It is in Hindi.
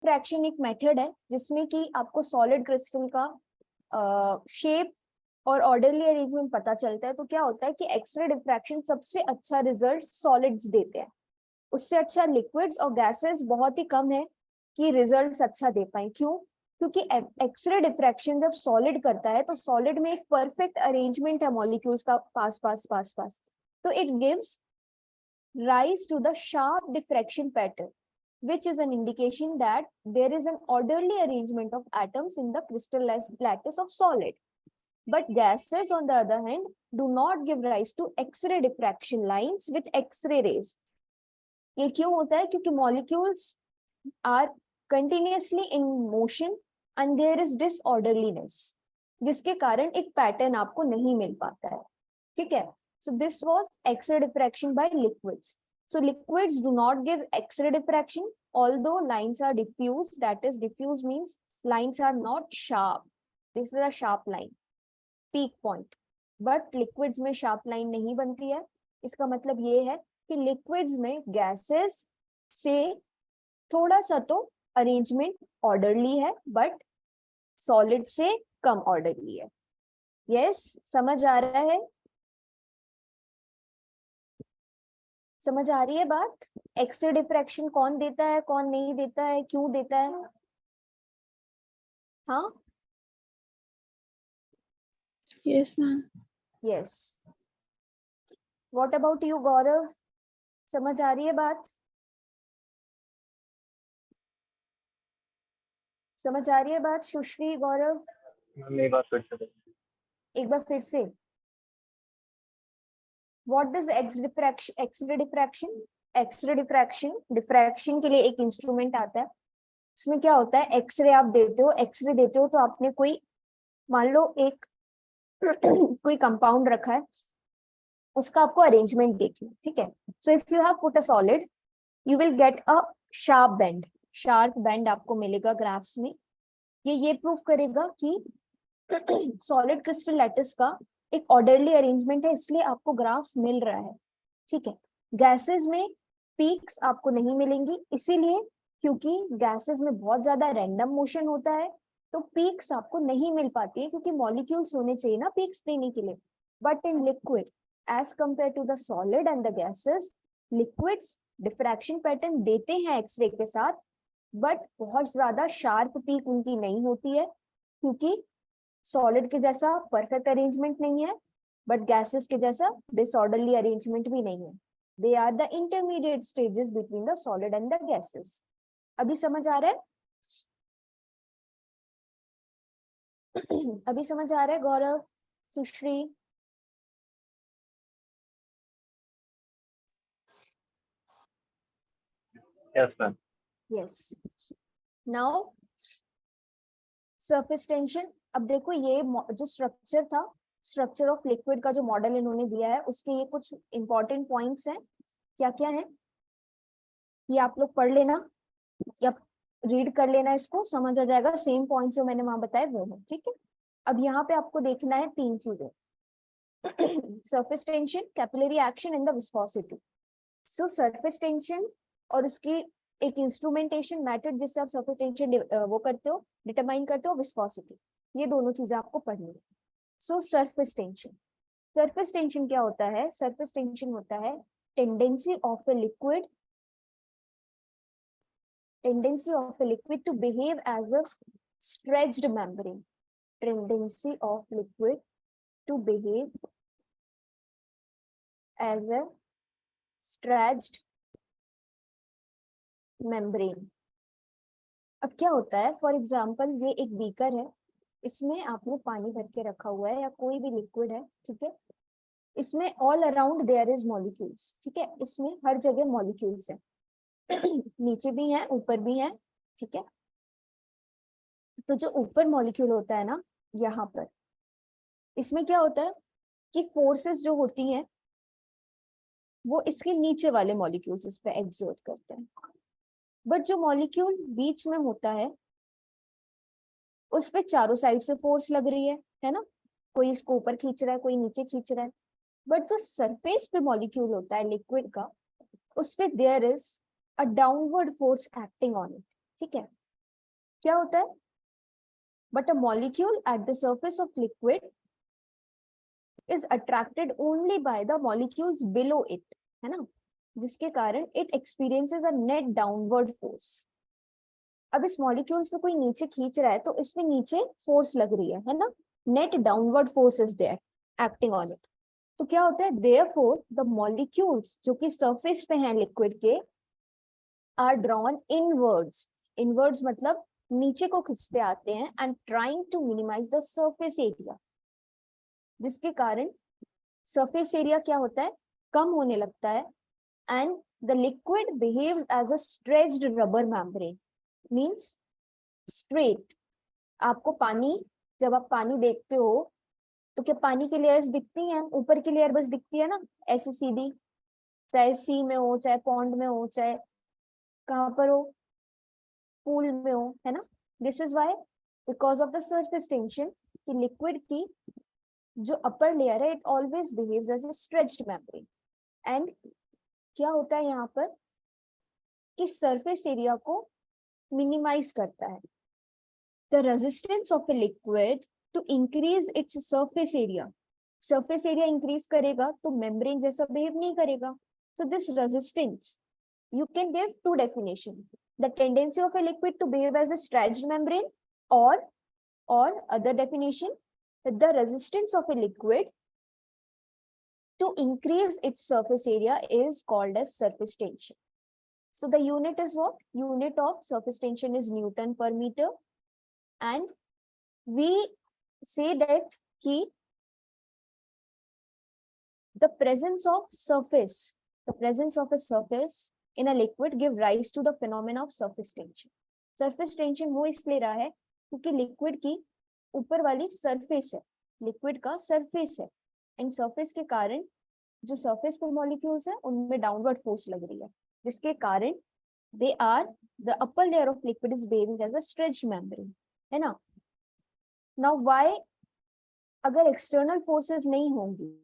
डिफ्रैक्शन एक मेथड है जिसमें कि आपको सॉलिड क्रिस्टल का शेप और ऑर्डरली अरेंजमेंट पता चलता है। तो क्या होता है कि एक्सरे डिफ्रैक्शन सबसे अच्छा रिजल्ट सॉलिड्स देते हैं, उससे अच्छा लिक्विड्स और गैसेस बहुत ही कम है कि रिजल्ट्स अच्छा दे पाए। क्यों? क्योंकि एक्सरे डिफ्रैक्शन जब सॉलिड करता है तो सॉलिड में एक परफेक्ट अरेंजमेंट है मॉलिक्यूल्स का पास पास पास पास, तो it gives rise to the sharp diffraction pattern which is an indication that there is an orderly arrangement of atoms in the crystallized lattice of solid. But gases, on the other hand, do not give rise to X-ray diffraction lines with X-ray rays. ये क्यों होता है? क्योंकि molecules are continuously in motion and there is disorderliness, जिसके कारण एक पैटर्न आपको नहीं मिल पाता है। ठीक है, so this was X-ray diffraction by liquids. So liquids do not give X-ray diffraction, although lines are diffuse. That is, diffuse means lines are not sharp. This is a sharp line, peak point. But liquids में sharp line नहीं बनती है। इसका मतलब ये है कि liquids में gases से थोड़ा सा तो arrangement orderly है, but solid से कम orderly है। Yes, समझ आ रहा है? समझ आ रही है बात? एक्सरे डिफ्रैक्शन कौन देता है, कौन नहीं देता है, क्यों देता है? हाँ, yes ma'am. Yes. What about you Gaurav? समझ आ रही है बात? समझ आ रही है बात सुश्री, गौरव? मेरी बात फिर से एक बार फिर से। What does X ray diffraction? X ray diffraction, diffraction के लिए एक इंस्ट्रूमेंट आता है। उसमें क्या होता है, एक्सरे आप देते हो, एक्सरे देते हो तो आपने कोई, मान लो एक कोई कंपाउंड रखा है, उसका आपको अरेंजमेंट देखना, ठीक है। So if you have put a solid, you will get a sharp bend, sharp bend आपको मिलेगा ग्राफ्स में। ये प्रूव करेगा कि सॉलिड क्रिस्टल लैटिस का एक ऑर्डरली अरेंजमेंट है, इसलिए आपको ग्राफ मिल रहा है। ठीक है, गैसेस में पीक्स आपको नहीं मिलेंगी, इसीलिए क्योंकि गैसेस में बहुत ज्यादा रैंडम मोशन होता है, तो पीक्स आपको नहीं मिल पाती है, क्योंकि मॉलिक्यूल्स होने चाहिए ना पीक्स देने के लिए। But in liquid as compare to the solid and the gases, liquids diffraction pattern देते हैं एक्सरे के साथ, बट बहुत ज्यादा शार्प पीक उनकी नहीं होती है, क्योंकि सॉलिड के जैसा परफेक्ट अरेंजमेंट नहीं है, बट गैसेस के जैसा डिसऑर्डरली अरेंजमेंट भी नहीं है। They are the intermediate stages between the solid and the gases. अभी समझ आ रहा है? अभी समझ आ रहा है Gaurav, Sushree? Yes ma'am. Yes. Now surface tension. अब देखो, ये जो स्ट्रक्चर था, स्ट्रक्चर ऑफ लिक्विड का जो मॉडल इन्होंने दिया है, उसके ये कुछ इंपॉर्टेंट पॉइंट्स हैं। क्या क्या है ये आप लोग पढ़ लेना या रीड कर लेना, इसको समझ आ जाएगा। सेम पॉइंट्स जो मैंने वहां बताए वो है, ठीक है। अब यहाँ पे आपको देखना है तीन चीजें, surface tension, capillary action and the viscosity. So surface tension और उसकी एक इंस्ट्रूमेंटेशन मेथड जिससे आप सरफेस टेंशन वो करते हो, डिटरमाइन करते हो, विस्कोसिटी, ये दोनों चीजें आपको पढ़नी है। सो सरफेस टेंशन, सरफेस टेंशन क्या होता है? सरफेस टेंशन होता है tendency of a liquid, tendency of a liquid to behave as a stretched membrane, tendency of liquid to behave as a stretched membrane। अब क्या होता है, फॉर एग्जाम्पल ये एक बीकर है, इसमें आपने पानी भर के रखा हुआ है या कोई भी लिक्विड है, ठीक है। इसमें all around there is molecules, ठीक है, इसमें हर जगह मॉलिक्यूल्स है, नीचे भी है ऊपर भी है, ठीक है। तो जो ऊपर मॉलिक्यूल होता है ना, यहाँ पर, इसमें क्या होता है कि फोर्सेस जो होती हैं वो इसके नीचे वाले मॉलिक्यूल्स इस पे एक्सर्ट करते हैं। बट जो मॉलिक्यूल बीच में होता है उस पे चारों साइड से फोर्स लग रही है ना, कोई इसको ऊपर खींच रहा है, कोई नीचे खींच रहा है। बट जो सरफेस पे मॉलिक्यूल होता है लिक्विड का, उस पे there is a downward force acting on it, ठीक है। क्या होता है, but a molecule at the surface of liquid is attracted only by the molecules below it, है ना, जिसके कारण it experiences a net downward force. अब इस मॉलिक्यूल्स में कोई नीचे खींच रहा है तो इसमें नीचे फोर्स लग रही है ना, net downward force is there acting on it. तो क्या होता है, देयरफॉर द मॉलिक्यूल्स जो कि सरफेस पे हैं लिक्विड के आर ड्रॉन इनवर्ड्स, इनवर्ड्स मतलब नीचे को खींचते आते हैं, and trying to minimize the surface area, जिसके कारण सरफेस एरिया क्या होता है, कम होने लगता है, and the liquid behaves as a stretched rubber membrane, means straight. आपको पानी, जब आप पानी देखते हो तो क्या पानी की लेयर्स दिखती हैं, ऊपर की लेयर बस दिखती है ना ऐसे सीधी, चाहे सी में हो, चाहे पॉन्ड में हो, चाहे कहाँ पर हो, पूल में हो, है ना। This is why, because of the surface tension, कि लिक्विड की जो अपर लेयर है it always behaves as a stretched membrane, एंड क्या होता है यहाँ पर कि सरफेस एरिया को मिनिमाइज करता है। The resistance of a liquid to increase its surface area increase करेगा तो मेम्ब्रेन जैसा बिहेव नहीं करेगा। So this resistance, you can give two definition, the tendency of a liquid to behave as a stretched membrane, or other definition, the resistance of a liquid to increase its surface area is called as surface tension. So the unit is what? Unit of surface tension is Newton per meter, and we say that ki the presence of a surface in a liquid give rise to the phenomena of surface tension. Surface tension वो इसलिए रहा है क्योंकि लिक्विड की ऊपर वाली सरफेस है, लिक्विड का सरफेस है, एंड सरफेस के कारण जो सरफेस पर मॉलिक्यूल्स है उनमें डाउनवर्ड फोर्स लग रही है, जिसके कारण they are the upper layer of liquid is behaving as a stretched membrane, है ना। नाउ व्हाई, अगर एक्सटर्नल फोर्सेस नहीं होंगी